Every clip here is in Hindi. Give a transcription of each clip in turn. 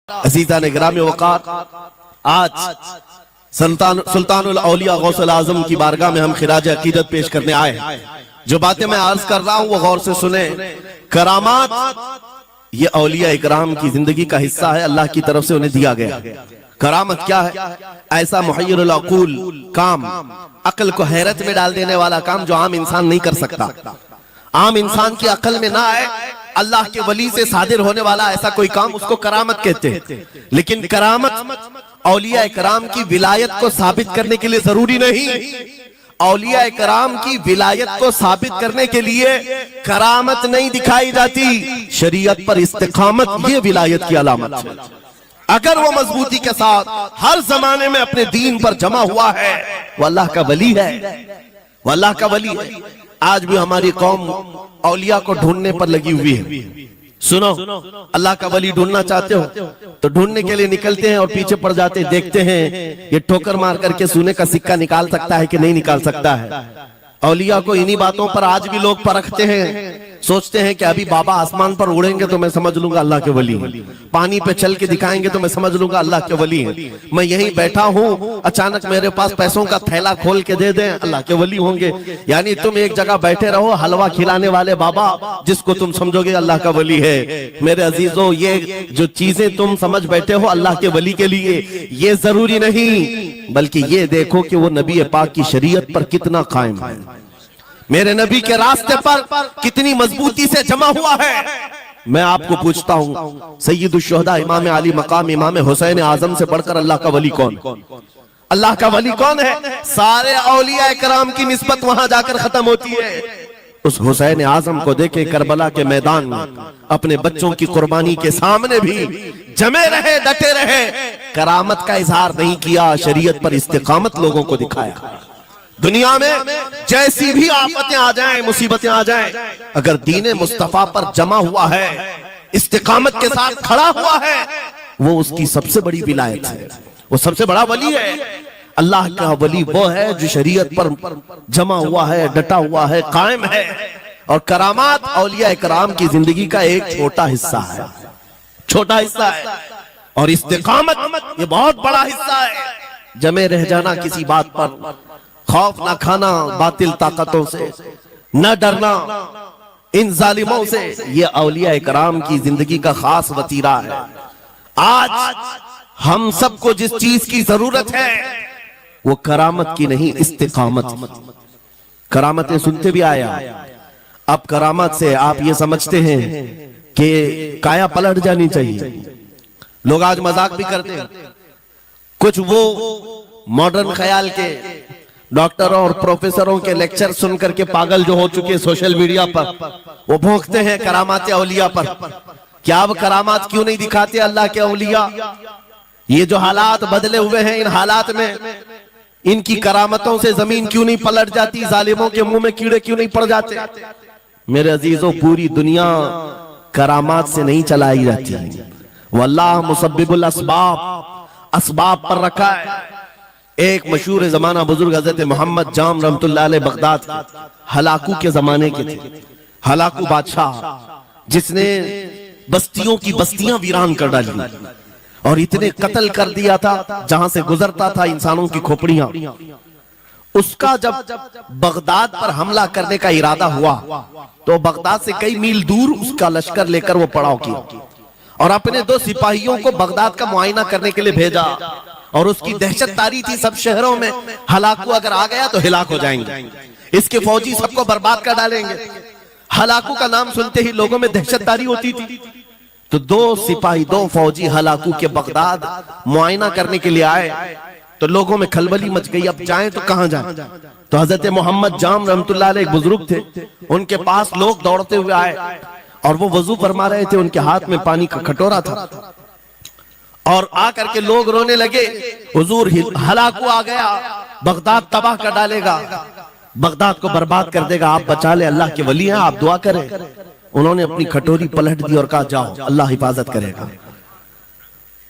अज़ीज़ान गिरामी वक़ार, आज सुल्तानुल औलिया गौसुल आज़म की बारगाह में हम खिराज अकीदत पेश करने आए हैं। जो बातें मैं अर्ज कर रहा हूं वो गौर से सुने। करामात ये औलिया इकराम की जिंदगी का हिस्सा है, अल्लाह की तरफ से उन्हें दिया गया। करामत क्या है? ऐसा मुहय्यरुल अक़ूल काम, अक्ल को हैरत में डाल देने वाला काम जो आम इंसान नहीं कर सकता, आम इंसान की अक्ल में ना आए, अल्लाह के वली से सादिर होने वाला ऐसा कोई काम, उसको करामत कहते हैं। लेकिन करामत औलिया इकराम की विलायत को साबित करने के लिए जरूरी नहीं। औलिया इकराम की विलायत को साबित करने के लिए करामत नहीं दिखाई जाती, शरीयत पर इस्तिकामत ये विलायत की अलामत है। अगर वो मजबूती के साथ हर जमाने में अपने दीन पर जमा हुआ है, वो अल्लाह का वली है, वो अल्लाह का वली है। आज भी हमारी कौम औलिया को ढूंढने पर लगी हुई है। सुनो, अल्लाह का वली ढूंढना चाहते हो तो ढूंढने के लिए निकलते हैं और पीछे पड़ जाते, देखते हैं ये ठोकर मार करके सोने का सिक्का निकाल सकता है कि नहीं निकाल सकता है। औलिया को इन्हीं बातों पर आज भी लोग परखते हैं, सोचते हैं कि अभी बाबा आसमान पर उड़ेंगे तो मैं समझ लूंगा अल्लाह के वली हैं, पानी पे चल के दिखाएंगे तो मैं समझ लूंगा अल्लाह के वली हैं, मैं यहीं बैठा हूं अचानक मेरे पास पैसों का थैला खोल के दे दें अल्लाह के वली होंगे। यानी तुम एक जगह बैठे रहो, हलवा खिलाने वाले बाबा जिसको तुम समझोगे अल्लाह का वली है। मेरे अजीजों, ये जो चीजें तुम समझ बैठे हो अल्लाह के वली के लिए, ये जरूरी नहीं, बल्कि ये देखो कि वो नबी पाक की शरीयत पर कितना कायम है, मेरे नबी के रास्ते पर कितनी मजबूती से जमा हुआ है। मैं आपको पूछता हूं, सैयदुश शुहदा इमाम अली मकाम इमाम हुसैन आजम से बढ़कर अल्लाह का वली कौन? अल्लाह का वली कौन है? सारे औलिया इकराम की निस्बत वहां जाकर खत्म होती है। उस हुसैन आजम को देखे करबला के मैदान में अपने बच्चों की कुर्बानी के सामने भी जमे रहे, डटे रहे, करामत का इजहार नहीं किया, शरीयत पर इस्तिकामत लोगों को दिखाया। दुनिया में जैसी भी आफतें आ जाएं, मुसीबतें आ जाएं, अगर दीने मुस्तफा पर जमा हुआ है, इस्तिकामत के साथ खड़ा हुआ है, वो उसकी सबसे बड़ी विलायत है, वो सबसे बड़ा वली है। अल्लाह का वली वो है जो शरीयत पर जमा हुआ है, डटा हुआ है, कायम है। और करामात औलिया इकराम की जिंदगी का एक छोटा हिस्सा है, छोटा हिस्सा है, और इस्तिकामत ये बहुत बड़ा हिस्सा है। जमे रह जाना किसी बात पर, खौफ ना खाना बातिल ताकतों से, न डरना इन जालिमों से, ये औलिया इकराम की जिंदगी का खास वतीरा है। आज हम सबको जिस चीज की जरूरत है वो करामत की नहीं, इस्तिकामत। करामतें सुनते भी आया, अब करामत से आप ये समझते हैं कि काया पलट जानी चाहिए। लोग आज मजाक भी करते हैं, कुछ वो मॉडर्न ख्याल के डॉक्टरों और प्रोफेसरों के लेक्चर सुनकर के पागल जो हो चुके सोशल मीडिया पर, वो भोंकते हैं करामात औलिया पर। क्या अब करामात क्यों नहीं दिखाते अल्लाह के औलिया? ये जो हालात बदले हुए हैं, इन हालात में इनकी करामतों से जमीन क्यों नहीं पलट जाती, जालिमों के मुंह में कीड़े क्यों नहीं पड़ जाते? मेरे अजीजों, पूरी दुनिया करामात से नहीं चलाई जाती, वल्लाह मुसब्बिबुल अस्बाब, अस्बाब पर रखा है। एक मशहूर जमाना बुजुर्ग हजरत मोहम्मद जाम रहमतुल्लाह अलैह बगदाद हलाकू के जमाने के थे, हलाकू बादशाह जिसने बस्तियों की बस्तियां वीरान कर डाली और इतने कत्ल कर दिया था जहां से गुजरता था इंसानों की खोपड़ियां। उसका जब बगदाद पर हमला करने का इरादा हुआ तो बगदाद से कई मील दूर उसका लश्कर लेकर वो पड़ाव किया और अपने 2 सिपाहियों को बगदाद का मुआयना करने के लिए भेजा। और उसकी दहशत तारी थी सब शहरों में, हलाकू अगर आ गया तो हिलाक हो जाएंगे, इसके फौजी सबको बर्बाद कर डालेंगे। हलाकू का नाम सुनते ही लोगों में दहशत तारी होती थी। तो 2 सिपाही 2 फौजी हलाकू के बगदाद मुआयना करने के लिए आए तो लोगों में खलबली मच गई, अब जाएं तो कहां जाएं? तो हजरत मोहम्मद जाम रहमतुल्लाह अलैह एक बुजुर्ग थे, उनके पास लोग दौड़ते हुए आए और वो वजू फरमा रहे थे, उनके हाथ में पानी का कटोरा था और आकर के लोग रोने लगे, हुजूर हलाकू आ गया, बगदाद तबाह कर डालेगा, बगदाद को बर्बाद कर देगा, आप बचा ले, अल्लाह के वली हैं, आप दुआ करें। उन्होंने अपनी कटोरी पलट दी और कहा जाओ, अल्लाह हिफाजत करेगा।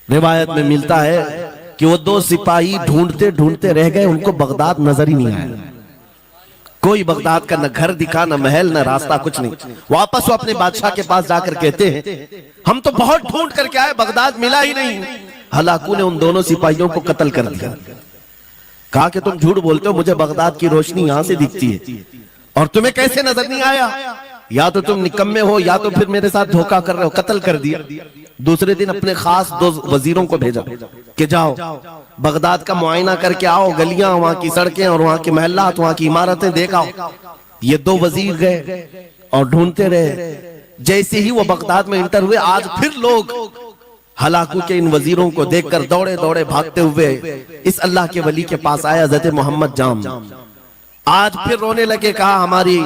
रिवायत में मिलता है कि वो 2 सिपाही ढूंढते ढूंढते रह गए, उनको बगदाद नजर ही नहीं आया। कोई बगदाद का न घर दिखा, न महल, न रास्ता, कुछ नहीं। वापस वो अपने बादशाह के पास जाकर कहते हैं हम तो बहुत ढूंढ करके आए, बगदाद मिला ही नहीं। हलाकू ने उन दोनों सिपाहियों को कत्ल कर दिया। कहा कि तुम झूठ बोलते हो, मुझे बगदाद की रोशनी यहां से दिखती है और तुम्हें कैसे नजर नहीं आया? या तो तुम निकम्मे हो या तो फिर मेरे साथ धोखा कर रहे हो। कत्ल कर दिया। दूसरे दिन अपने खास 2 वजीरों को भेजा कि जाओ बगदाद का मुआयना करके आओ, गलियां, वहां की सड़कें और वहां के महल्लात, वहां की इमारतें देख आओ। ये 2 वजीर गए और ढूंढते रहे। जैसे ही वो बगदाद में इंटर हुए, आज फिर लोग हलाकू के इन वजीरों को देखकर दौड़े दौड़े भागते हुए इस अल्लाह के वली के पास आया, हज़रत मोहम्मद जाम। आज फिर रोने लगे, कहा हमारी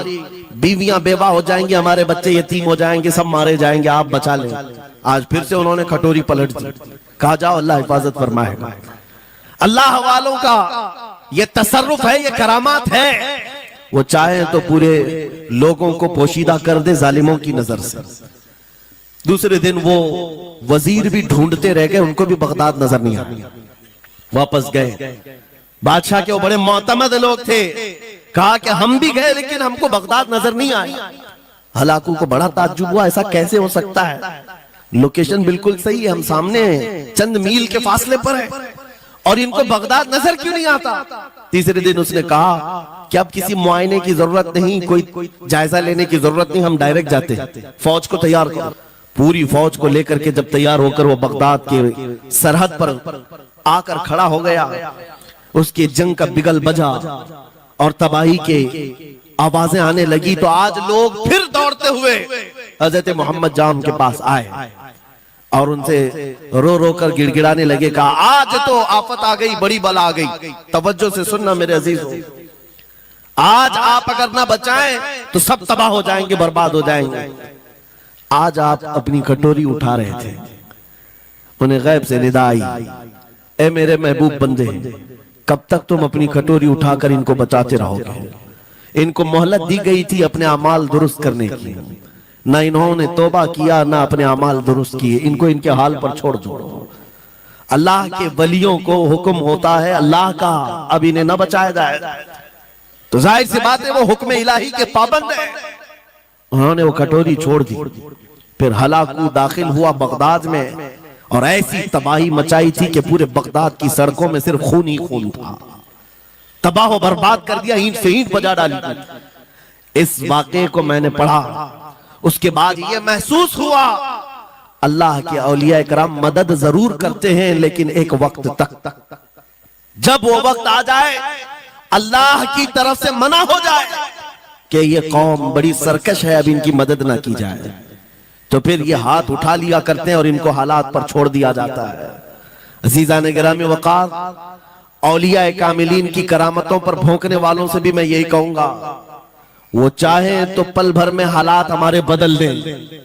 बीवियां बेवा हो जाएंगी, हमारे बच्चे यतीम हो जाएंगे, सब मारे जाएंगे, आप बचा लें। आज फिर से उन्होंने खटोरी पलट दी। कहा जाओ अल्लाह हिफाजत फरमाएगा। अल्लाह वालों का ये तसर्रुफ है, ये करामात है। वो चाहे तो पूरे लोगों को पोशीदा कर दे जालिमों की नजर से। दूसरे दिन वो वजीर भी ढूंढते रह गए, उनको भी बगदाद नजर नहीं आया। वापस गए। बादशाह के वो बड़े मोतमद लोग थे। कहा कि हम भी गए लेकिन हमको बगदाद नजर नहीं आई। हलाकू को बड़ा ताज्जुब हुआ, ऐसा कैसे हो सकता है? लोकेशन बिल्कुल सही है, हम सामने चंद मील के फासले पर है और इनको बगदाद नजर क्यों नहीं आता? तीसरे दिन उसने कहा कि अब किसी मुआयने की जरूरत नहीं, कोई जायजा लेने की जरूरत नहीं, हम डायरेक्ट जाते हैं। फौज को तैयार करो। पूरी फौज को लेकर के जब तैयार होकर वो बगदाद के सरहद पर आकर खड़ा हो गया, उसकी जंग का बिगल बजा और तबाही के आवाजें आने लगी, तो आज लोग फिर दौड़ते हुए हजरत मोहम्मद जाम के पास आए और उनसे रो रो कर गिड़गिड़ाने लगे। कहा आज तो आफत आ गई, बड़ी बला आ गई। तवज्जो से सुनना मेरे अजीजों, आज आप अगर ना बचाएं तो सब तबाह हो जाएंगे, बर्बाद हो जाएंगे। आज आप अपनी कटोरी उठा रहे थे, उन्हें गैब से निदा आई, ए मेरे महबूब बंदे, कब तक तुम अपनी कटोरी उठाकर इनको बचाते रहोगे? इनको मोहलत दी गई थी अपने अमाल दुरुस्त करने की, ना इन्होंने तौबा किया, ना अपने अमाल दुरुस्त किए। इनको इनके हाल पर छोड़ दो। अल्लाह के वलियों को हुक्म होता है अल्लाह का, अब इन्हें न बचाया जाए तो जाहिर सी बात है वो हुक्म इलाही के पाबंद है। उन्होंने वो कटोरी छोड़ दी। फिर हलाकू दाखिल हुआ बगदाद में और ऐसी तबाही मचाई थी कि पूरे बगदाद की सड़कों में सिर्फ खून ही खून था। तबाह बर्बाद कर दिया, ईंट से ईंट बजा डाली। इस वाक़े को मैंने पढ़ा, उसके बाद ये महसूस हुआ अल्लाह के औलिया इकराम मदद जरूर करते हैं, लेकिन एक वक्त तक, जब वो वक्त आ जाए अल्लाह की तरफ से मना हो जाए कि ये कौम बड़ी सरकश है, अब इनकी मदद ना की जाए, तो फिर ये हाथ उठा लिया करते हैं और इनको हालात पर छोड़ दिया जाता है। अजीज़ान गिरामी वक़ार, औलिया कामिलीन की करामतों पर भौंकने वालों से भी मैं यही कहूंगा, वो चाहे तो पल भर में हालात हमारे बदल दें,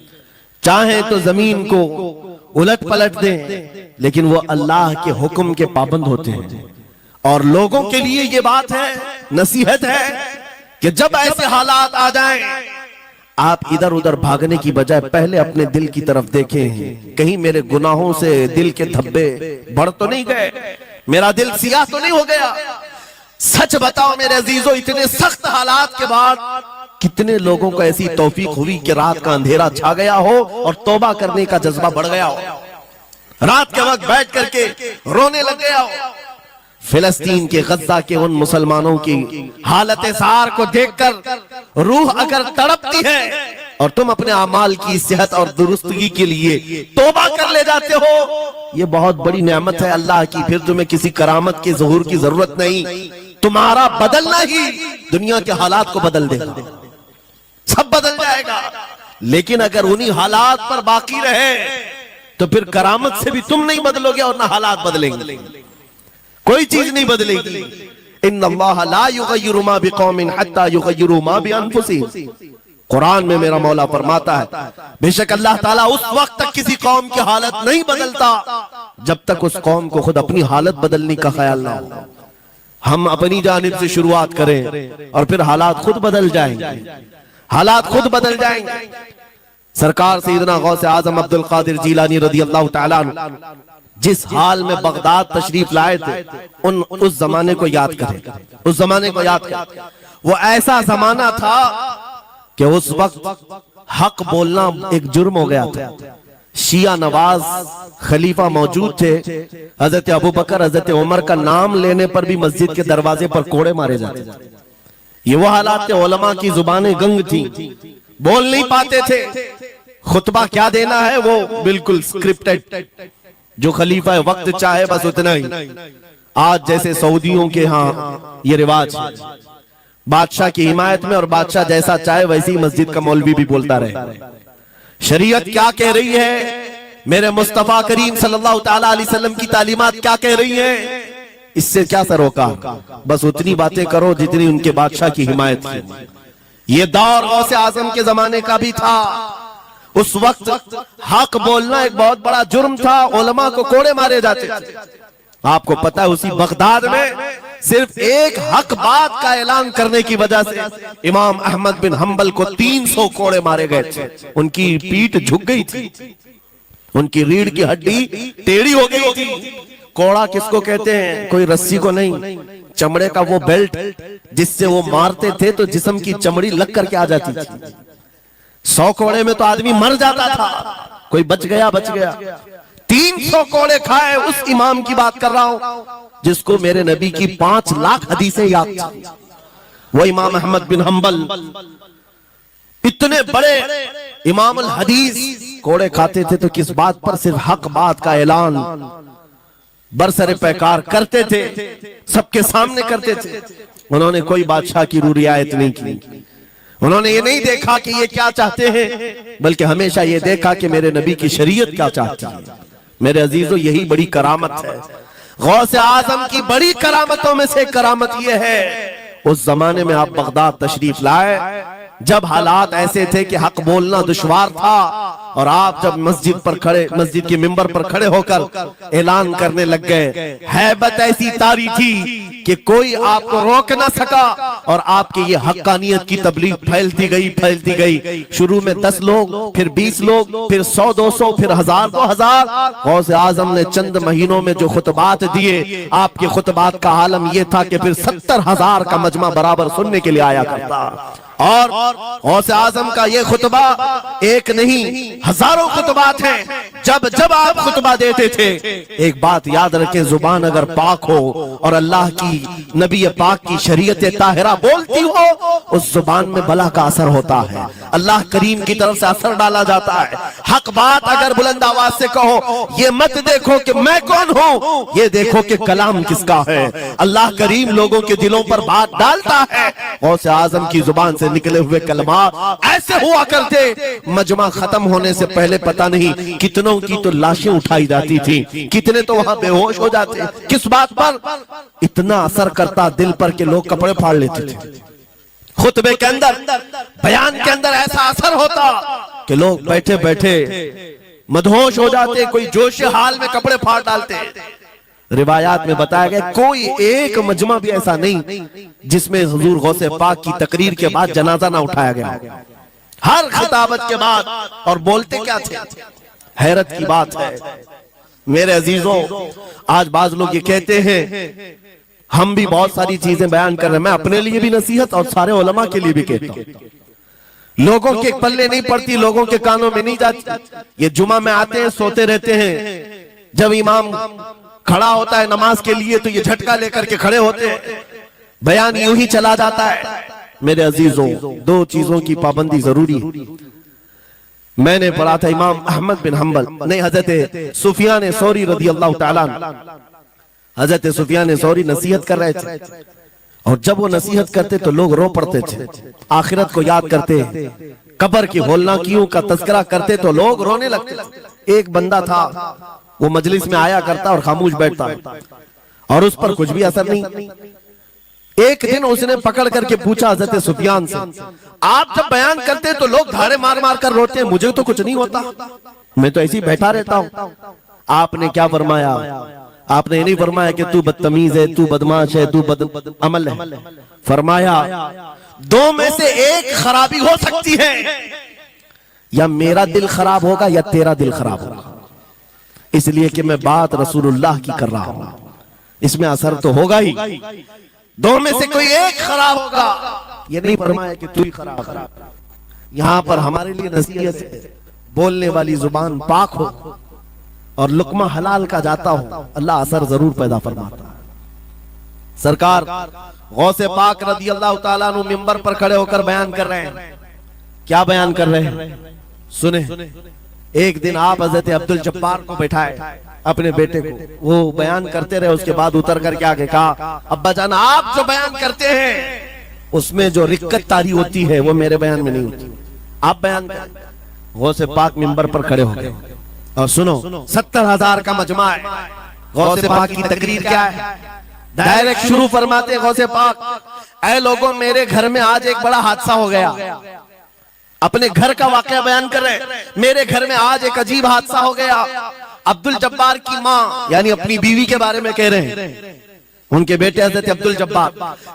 चाहे तो जमीन को उलट पलट दें, लेकिन वो अल्लाह के हुक्म के पाबंद होते हैं। और लोगों के लिए ये बात है, नसीहत है कि जब ऐसे हालात आ जाएं, आप इधर उधर भागने की बजाय पहले अपने दिल की तरफ देखें, कहीं मेरे गुनाहों से दिल के धब्बे बढ़ तो नहीं गए, मेरा दिल सियाह तो नहीं हो गया। सच बताओ मेरे अजीजों, इतने सख्त हालात के बाद कितने लोगों को ऐसी तौफीक हुई कि रात का अंधेरा छा गया हो और तौबा करने का जज्बा बढ़ गया हो, रात के वक्त बैठ करके रोने लग गया हो। फिलिस्तीन के गज्जा के उन मुसलमानों की हालत सार को देखकर रूह अगर तड़पती है और तुम अपने अमाल की सेहत और दुरुस्तगी के लिए तौबा कर ले जाते हो, ये बहुत बड़ी नेमत है अल्लाह की। फिर तुम्हें किसी करामत के ज़हूर की जरूरत नहीं, तुम्हारा बदलना ही दुनिया के हालात को बदल देगा, सब बदल जाएगा। लेकिन अगर उन्हीं हालात पर बाकी रहे तो फिर करामत से भी तुम नहीं बदलोगे और ना हालात बदलेंगे, कोई चीज नहीं बदलेगी। इन्नल्लाह ला युगय्यिरु मा बिकौमिन हत्ता युगय्यिरु मा बिअनफुसिहिम। कुरान में मेरा मौला फरमाता है, बेशक अल्लाह ताला उस वक्त तक किसी कौम की हालत नहीं बदलता जब तक उस कौम को खुद अपनी हालत बदलने का ख्याल ना हो। हम अपनी जानिब से शुरुआत करें और फिर हालात खुद बदल जाएंगे, हालात खुद बदल जाएंगे। सरकार सैयदना गौसे आजम अब्दुल कादिर जीलानी रज़ी अल्लाह तआला अन्हु जिस हाल में बगदाद तशरीफ लाए थे, उस जमाने को याद करें, उस जमाने को याद करें। वो ऐसा जमाना था कि उस वक्त हक बोलना एक जुर्म हो गया था। शिया नवाज खलीफा मौजूद थे, हजरत अबू बकर हजरत उमर का नाम लेने पर भी मस्जिद के दरवाजे पर कोड़े मारे जाते थे। ये वो हालात थे, उलमा की जुबानें गंग थी, बोल नहीं पाते थे। खुतबा क्या देना है वो बिल्कुल स्क्रिप्टेड, जो खलीफा वक्त चाहे बस उतना ही। आज जैसे सऊदियों के यहाँ ये रिवाज है, बादशाह की हिमायत में और बादशाह जैसा चाहे वैसी मस्जिद का मौलवी भी बोलता रहे। शरीयत क्या कह रही है, मेरे मुस्तफा करीम सल्लल्लाहु ताला अलैहि वसल्लम की तालीमात क्या कह रही है, इससे क्या सरोकार, बस उतनी बातें करो जितनी उनके बादशाह की हिमायत की। ये दौर गौसे आजम के जमाने का भी था। उस वक्त हक बोलना एक बहुत बड़ा जुर्म था, उलमा को कोड़े मारे जाते थे। आपको पता है उसी बगदाद में सिर्फ एक हक बात का ऐलान करने की वजह से इमाम अहमद बिन हंबल को 300 कोड़े मारे गए थे। उनकी पीठ झुक गई थी, उनकी रीढ़ की हड्डी टेढ़ी हो गई थी। कोड़ा किसको कहते हैं, कोई रस्सी को नहीं, चमड़े का वो बेल्ट जिससे वो मारते थे तो जिस्म की चमड़ी लग करके आ जाती थी। 100 कोड़े में तो आदमी मर जाता था, कोई बच गया। 300 कोड़े खाए उस इमाम की बात कर रहा हूं जिसको मेरे नबी की 5 लाख हदीसें याद थी। वो इमाम अहमद बिन हंबल इतने बड़े इमाम अल हदीस कोड़े खाते थे तो किस बात पर, सिर्फ हक बात का ऐलान बरसरे पैकार करते थे, सबके सामने करते थे। उन्होंने कोई बादशाह की रू रियायत नहीं की। उन्होंने ये नहीं देखा कि ये क्या चाहते हैं, बल्कि हमेशा ये देखा कि मेरे नबी की शरीयत क्या चाहती है। मेरे अजीजों, यही बड़ी करामत है। गौसे आजम की बड़ी करामतों में से करामत यह है, उस जमाने में आप बगदाद तशरीफ लाए जब हालात ऐसे थे कि हक बोलना दुश्वार था, और आप जब मस्जिद के मिंबर पर खड़े होकर ऐलान करने लग गए, हैबत ऐसी तारी थी कि कोई आपको रोक ना सका, और आपकी ये हक्कानियत की तबलीग फैलती गई। शुरू में 10 लोग, फिर 20 लोग, फिर 100-200, फिर 1000-2000। गौसे आजम ने चंद महीनों में जो खुतबात दिए, आपके खुतबात का आलम यह था कि फिर 70,000 का मजमा बराबर सुनने के लिए आया करता। और गौसे आजम का ये खुतबा एक नहीं, हजारों खुतबात हैं। जब आप खुतबा देते थे, एक बात याद रखें, जुबान अगर पाक हो और अल्लाह की नबी पाक की शरीयत ताहिरा बोलती हो, उस जुबान में बला का असर होता है, अल्लाह करीम की तरफ से असर डाला जाता है। हक बात अगर बुलंद आवाज से कहो, ये मत देखो कि मैं कौन हूं, ये देखो कि कलाम किसका है। अल्लाह करीम लोगों के दिलों पर बात डालता है। गौसे आजम की जुबान से निकले हुए कलमा ऐसे हुआ करते, मजमा खत्म होने से पहले पता नहीं कितनों की तो लाशें उठाई जाती थी, कितने तो वहां बेहोश हो जाते। किस बात पर? इतना असर करता दिल पर कि लोग कपड़े फाड़ लेते थे। खुतबे के अंदर, बयान के अंदर ऐसा असर होता कि लोग बैठे बैठे मदहोश हो जाते, कोई जोश हाल में कपड़े फाड़ डालते। रिवायात में बताया गया कोई एक मजमा भी ऐसा नहीं जिसमें हुजूर गौसे पाक की तकरीर के बाद जनाजा ना उठाया गया। हर खिताबत के बाद, और बोलते क्या थे, हैरत की बात है मेरे अजीजों। आज बाज लोग ये कहते हैं, हम भी बहुत सारी चीजें बयान कर रहे हैं, मैं अपने लिए भी नसीहत और सारे उलमा के लिए भी कहता हूं, लोगों के पल्ले नहीं पड़ती, लोगों के कानों में नहीं जाती। ये जुमा में आते हैं, सोते रहते हैं, जब इमाम खड़ा होता है नमाज के लिए तो ये झटका लेकर के खड़े होते हैं, बयान यूं ही चला जाता है। मेरे अजीजों, 2 चीजों की पाबंदी जरूरी है। मैंने पढ़ा था इमाम अहमद बिन हंबल नहीं, हजरत सुफियान सौरी रज़ी अल्लाह ताला, हजरत सुफियान सौरी नसीहत कर रहे थे, और जब वो नसीहत करते तो लोग रो पड़ते थे, आखिरत को याद करते, कब्र की होलनाकियों का तज़किरा करते तो लोग रोने लगते थे। एक बंदा था, वो मजलिस में आया करता और खामोश बैठता, और उस पर कुछ भी असर नहीं। एक दिन उसने पकड़ करके पूछा हजरत सुफियान से, आप जब बयान करते तो लोग धारे मार मार कर रोते हैं, मुझे तो कुछ नहीं होता, मैं तो ऐसे ही बैठा रहता हूं। आपने क्या फरमाया? आपने ये नहीं फरमाया कि तू बदतमीज है, तू बदमाश है, तू बद अमल है। फरमाया 2 में से एक खराबी हो सकती है, या मेरा दिल खराब होगा या तेरा दिल खराब होगा, इसलिए कि मैं बात रसूलुल्लाह की कर रहा हूं, इसमें असर तो होगा ही। दो में से कोई एक खराब होगा, ये नहीं फरमाया कि तू ही खराब। यहां पर हमारे लिए नसीहत है, बोलने वाली जुबान पाक हो और लुकमा हलाल का जाता हो, अल्लाह असर जरूर पैदा फरमाता है। सरकार गौसे पाक रदी अल्लाह ताला अन्हु मिंबर पर खड़े होकर बयान कर रहे हैं। क्या बयान कर रहे हैं? सुने। एक दिन आप हजरत अब्दुल जब्बार को बैठाए अपने बेटे को, वो बयान करते रहे। उसके बाद उतर कर क्या कहा, अब्बा जान आप जो बयान करते हैं उसमें जो रिक्कत तारी होती है वो मेरे बयान में नहीं होती, आप बयान करें। गौसे पाक मिंबर पर खड़े हो गए और सुनो, 70,000 का मजमा है। गौसे पाक की तकरीर क्या है? डायरेक्ट शुरू फरमाते गौसे पाक, ऐ लोगों मेरे घर में आज एक बड़ा हादसा हो गया। अपने घर का वाकया बयान कर रहे, मेरे घर में आज एक अजीब हादसा हो गया। अब्दुल जब्बार की माँ यानी अपनी बीवी के बारे में कह रहे हैं, उनके बेटे हजरत अब्दुल जब्बार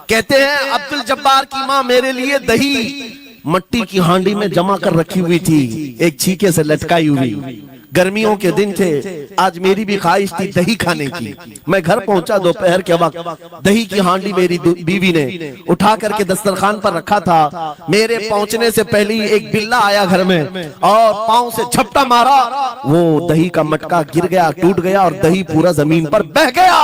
कहते हैं, अब्दुल जब्बार की माँ मेरे लिए दही मट्टी की हांडी में जमा कर रखी हुई थी, एक छीके से लटकाई हुई। गर्मियों के दिन थे, आज मेरी भी ख्वाहिश थी दही खाने की। मैं घर पहुंचा दोपहर के वक्त, दही की हांडी मेरी बीवी ने उठा करके दस्तरखान पर रखा था। मेरे पहुंचने से पहले ही एक बिल्ला आया घर में और पांव से झपटा मारा, वो दही का मटका गिर गया, टूट गया और दही पूरा जमीन पर बह गया।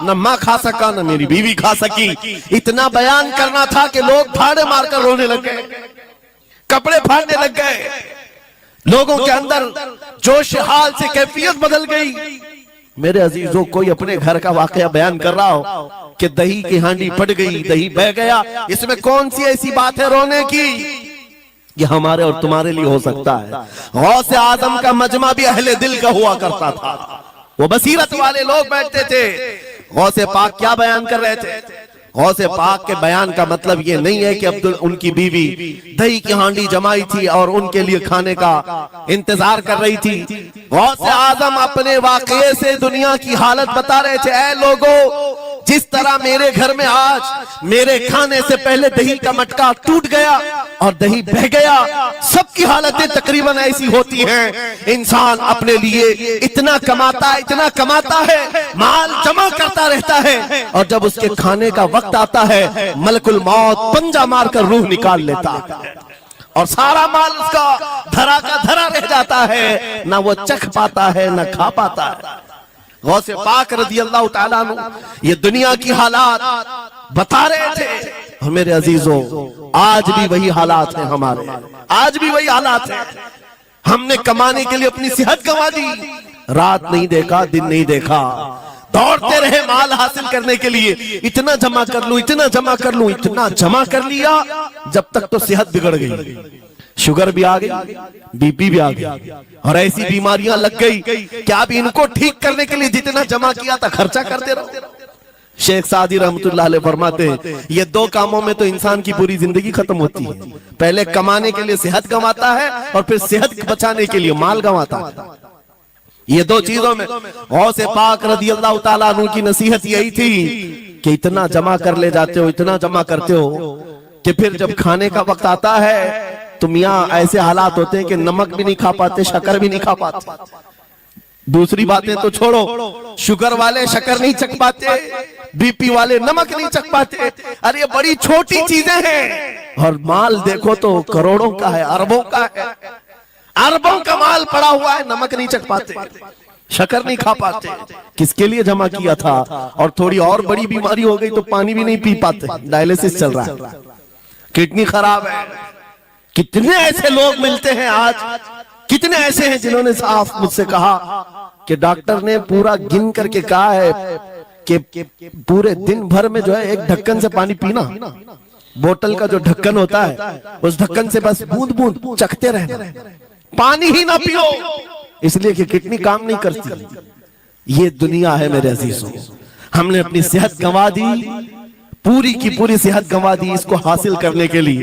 न माँ खा सका न मेरी बीवी खा सकी। इतना बयान करना था कि लोग फाड़े मारकर रोने लग गए, कपड़े फाड़ने लग गए। लोगों के अंदर जोश हाल से कैफियत बदल गई। मेरे अजीजों, कोई अपने घर का वाकया बयान कर रहा हो कि दही की हांडी फट गई, दही बह गया, इसमें कौन सी ऐसी बात है रोने की? ये हमारे और तुम्हारे लिए हो सकता है। गौसे आजम का मजमा भी अहले दिल का हुआ करता था, वो बसीरत वाले लोग बैठते थे। गौसे पाक क्या बयान कर रहे थे? गौसे पाक के बयान का मतलब ये नहीं है कि अब्दुल उनकी बीवी दही की हांडी जमाई थी और उनके लिए खाने का इंतजार कर रही थी। गौसे आजम अपने वाकये से दुनिया की हालत बता रहे थे, ऐ लोगों, जिस तरह मेरे घर में आज मेरे खाने से पहले दही का मटका टूट गया और दही बह गया, सबकी हालतें तकरीबन ऐसी होती हैं। इंसान अपने लिए इतना कमाता है, माल जमा करता रहता है और जब उसके खाने का वक्त आता है, मलकुल मौत पंजा मारकर रूह निकाल लेता है और सारा माल उसका धरा का धरा रह जाता है, ना वो चख पाता है ना खा पाता है। गौसे पाक रज़ी अल्लाह ताला अन्हु ये दुनिया की हालात बता रहे थे। और मेरे अजीजों, आज भी वही हालात हैं हमारे, आज भी वही हालात हैं। हमने कमाने के लिए अपनी सेहत गंवा दी, रात नहीं देखा, दिन नहीं देखा, दौड़ते रहे माल हासिल करने के लिए। इतना जमा कर लूं, इतना जमा कर लूं, इतना जमा कर लिया, जब तक तो सेहत बिगड़ गई, शुगर भी आ गई, बीपी भी आ गई और ऐसी बीमारियां लग गई कि आप इनको ठीक करने के लिए जितना जमा किया था खर्चा करते रहो। शेख सादी रहमतुल्लाह अलैह फरमाते हैं, ये दो कामों में तो इंसान की पूरी जिंदगी खत्म होती है। पहले कमाने के लिए सेहत गंवाता है और फिर सेहत बचाने के लिए माल गंवाता है। ये दो चीजों में गौसे पाक रज़ी अल्लाह ताला अन्हु की नसीहत यही थी कि इतना जमा कर ले जाते हो, इतना जमा करते हो कि फिर जब खाने का वक्त आता है तो मियां ऐसे हालात होते हैं कि नमक भी नहीं खा पाते, शक्कर भी नहीं खा पाते। दूसरी बातें तो छोड़ो, शुगर वाले शक्कर नहीं चख पाते, बीपी वाले नमक नहीं चख पाते। अरे ये बड़ी छोटी चीजें हैं और माल देखो तो करोड़ों का है, अरबों का है, अरबों का माल पड़ा हुआ है, नमक नहीं चख पाते, शक्कर नहीं खा पाते। किसके लिए जमा किया था? और थोड़ी और बड़ी बीमारी हो गई तो पानी भी नहीं पी पाते, डायलिसिस चल रहा है, किडनी खराब है। कितने ऐसे लोग मिलते हैं आज, कितने ऐसे हैं जिन्होंने साफ मुझसे कहा कि डॉक्टर ने पूरा गिन करके कहा है कि पूरे दिन भर में जो है एक ढक्कन से पानी पीना, बोतल का जो ढक्कन होता है उस ढक्कन से बस बूंद बूंद चखते रहना, पानी ही ना पियो, इसलिए कि किडनी काम नहीं करती। ये दुनिया है मेरे अजीजों। हमने अपनी सेहत गंवा दी, पूरी की पूरी सेहत गंवा दी इसको हासिल करने के लिए।